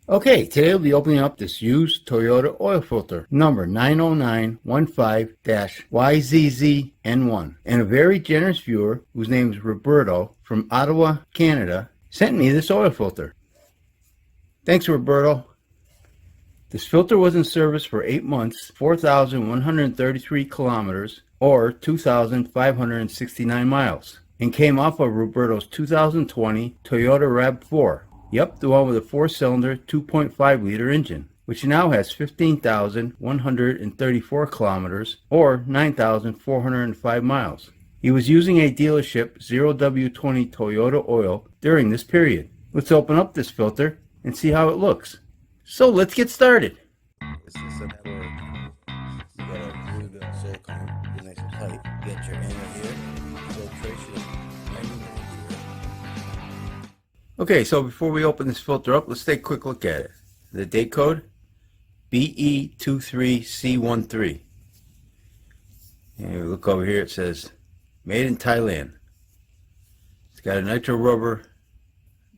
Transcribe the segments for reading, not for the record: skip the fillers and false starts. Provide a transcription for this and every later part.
Okay, today we'll be opening up this used Toyota oil filter, number 90915-YZZN1. And a very generous viewer, whose name is Roberto, from Ottawa, Canada, sent me this oil filter. Thanks, Roberto. This filter was in service for 8 months, 4,133 kilometers, or 2,569 miles, and came off of Roberto's 2020 Toyota Rav4. Yep, the one with a 4-cylinder 2.5 liter engine, which now has 15,134 kilometers or 9,405 miles. He was using a dealership 0W20 Toyota oil during this period. Let's open up this filter and see how it looks. So let's get started. This is a pour. You gotta glue the silicone, get nice and tight. Get your inner here, filtration, and here. Okay, so before we open this filter up, let's take a quick look at it. The date code, BE23C13. And we look over here, it says, made in Thailand. It's got a nitro rubber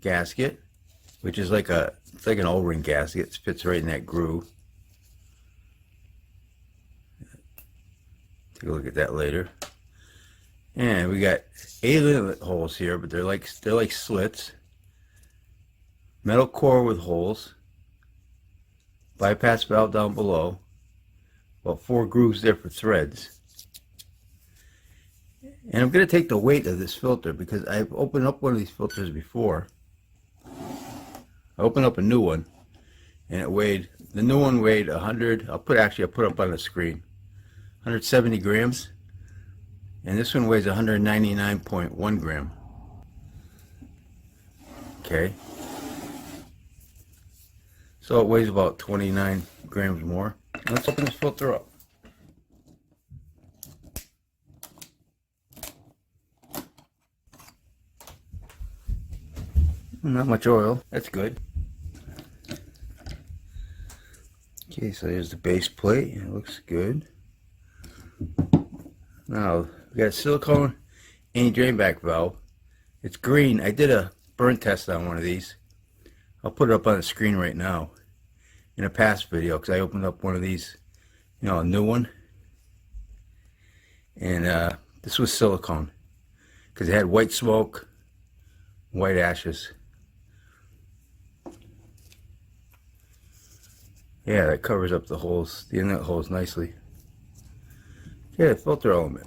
gasket, which is like an O-ring gasket. It fits right in that groove. Take a look at that later. And we got 8 inlet holes here, but they're like slits. Metal core with holes. Bypass valve down below. About 4 grooves there for threads. And I'm going to take the weight of this filter because I've opened up one of these filters before. I opened up a new one, and the new one weighed 100. I'll put up on the screen, 170 grams, and this one weighs 199.1 gram. Okay, so it weighs about 29 grams more. Let's open this filter up. Not much oil. That's good. Okay, so there's the base plate. It looks good. Now, we got a silicone anti-drain back valve. It's green. I did a burn test on one of these. I'll put it up on the screen right now in a past video because I opened up one of these, a new one. And this was silicone because it had white smoke, white ashes. Yeah, that covers up the holes, the inlet holes nicely. Okay, the filter element.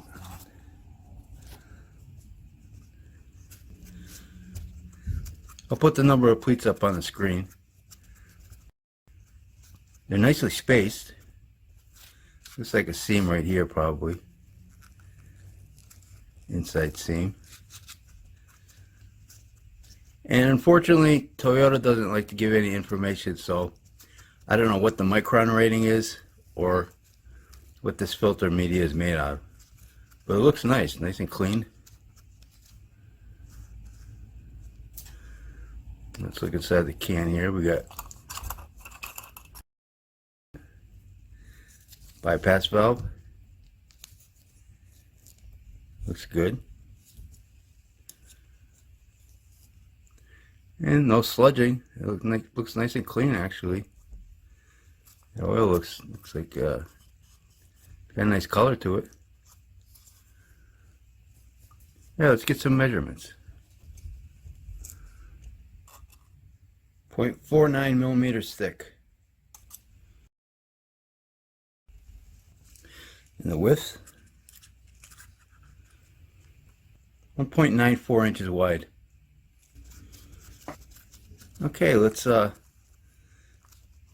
I'll put the number of pleats up on the screen. They're nicely spaced. Looks like a seam right here probably. Inside seam. And unfortunately, Toyota doesn't like to give any information, so I don't know what the micron rating is or what this filter media is made out of. But it looks nice and clean. Let's look inside the can here. We got bypass valve. Looks good. And no sludging. It looks nice and clean actually. The oil looks like got a nice color to it. Yeah, let's get some measurements. 0.49 millimeters thick. And the width, 1.94 inches wide. Okay, let's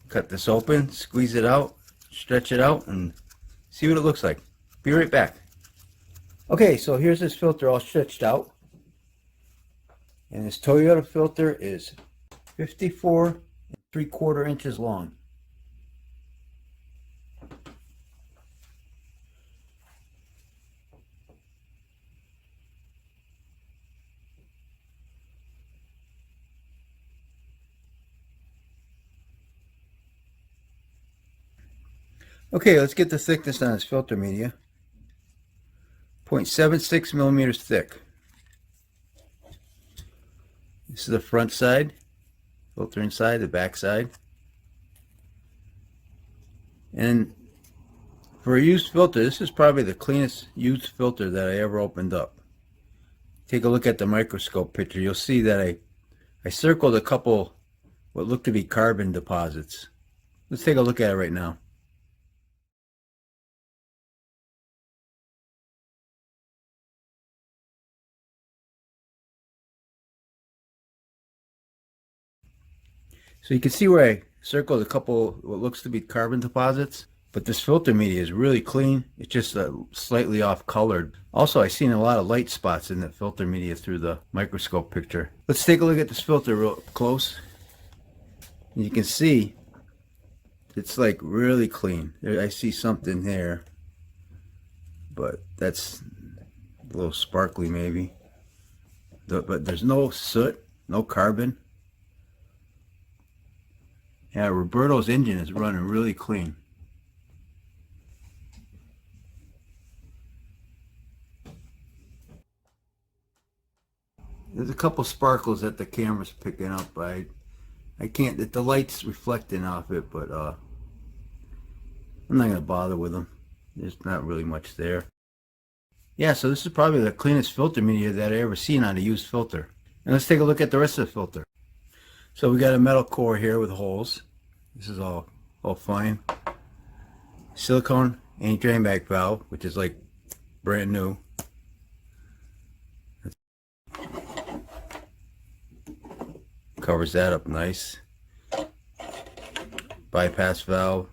cut this open, squeeze it out, stretch it out, and see what it looks like. Be right back. Okay, so here's this filter all stretched out. And this Toyota filter is 54.75 inches long. Okay, let's get the thickness on this filter media. 0.76 millimeters thick. This is the front side. Filter inside, the back side. And for a used filter, this is probably the cleanest used filter that I ever opened up. Take a look at the microscope picture. You'll see that I circled a couple what look to be carbon deposits. Let's take a look at it right now. So you can see where I circled a couple what looks to be carbon deposits, but this filter media is really clean. It's just slightly off colored. Also, I've seen a lot of light spots in that filter media through the microscope picture. Let's take a look at this filter real close. And you can see it's like really clean. I see something there, but that's a little sparkly maybe. But there's no soot, no carbon. Yeah, Roberto's engine is running really clean. There's a couple sparkles that the camera's picking up. I can't, the light's reflecting off it, but I'm not going to bother with them. There's not really much there. Yeah, so this is probably the cleanest filter media that I ever seen on a used filter. And let's take a look at the rest of the filter. So we got a metal core here with holes. This is all fine. Silicone anti-drain bag valve, which is like brand new. Covers that up nice. Bypass valve.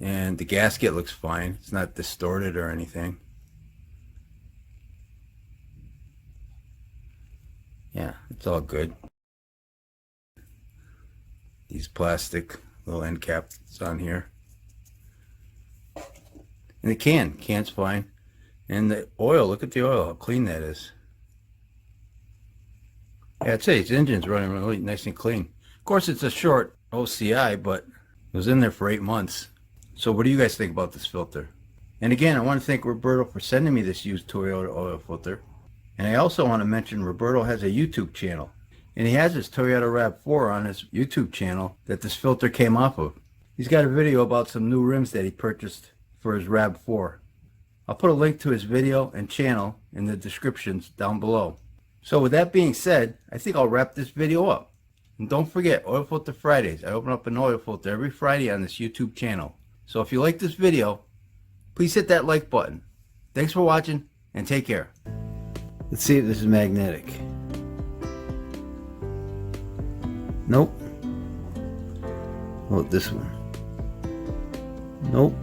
And the gasket looks fine. It's not distorted or anything. Yeah, it's all good. These plastic little end caps on here. And the can's fine. And the oil, look at the oil, how clean that is. Yeah, I'd say its engine's running really nice and clean. Of course, it's a short OCI, but it was in there for 8 months. So what do you guys think about this filter? And again, I want to thank Roberto for sending me this used Toyota oil filter. And I also want to mention Roberto has a YouTube channel. And he has his Toyota Rav4 on his YouTube channel that this filter came off of. He's got a video about some new rims that he purchased for his Rav4. I'll put a link to his video and channel in the descriptions down below. So with that being said, I think I'll wrap this video up. And don't forget, Oil Filter Fridays. I open up an oil filter every Friday on this YouTube channel. So if you like this video, please hit that like button. Thanks for watching and take care. Let's see if this is magnetic. Nope. Oh, this one. Nope.